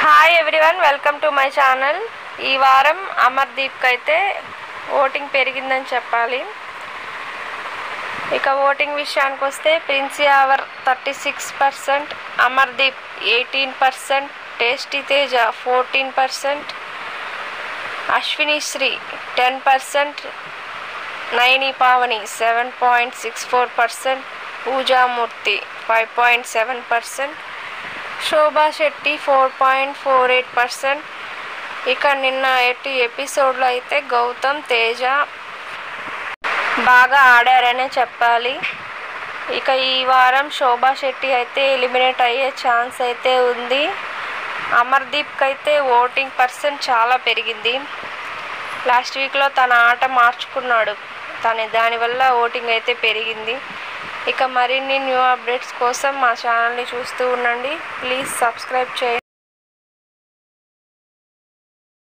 Hi everyone, welcome to my channel. ఈ వారం అమర్దీప్కి అయితే ఓటింగ్ పెరిగిందని చెప్పాలి. ఇక ఓటింగ్ విషయానికి వస్తే ప్రిన్స్ యావర్ 36%, అమర్దీప్ 18%, టేస్టీ తేజ 14%, అశ్విని శ్రీ 10%, నైని పావని 7.64%, పూజామూర్తి 5.7%, శోభా శెట్టి 4.48%. ఇక నిన్న ఎపిసోడ్లో అయితే గౌతమ్ తేజ బాగా ఆడారనే చెప్పాలి. ఇక ఈ వారం శోభా శెట్టి అయితే ఎలిమినేట్ అయ్యే ఛాన్స్ అయితే ఉంది. అమర్దీప్కి అయితే ఓటింగ్ పర్సెంట్ చాలా పెరిగింది. లాస్ట్ వీక్లో తన ఆట మార్చుకున్నాడు, దానివల్ల ఓటింగ్ అయితే పెరిగింది. ఇక మరిన్ని న్యూ అప్డేట్స్ కోసం మా ఛానల్ని చూస్తూ ఉండండి. ప్లీజ్ సబ్స్క్రైబ్ చేయండి.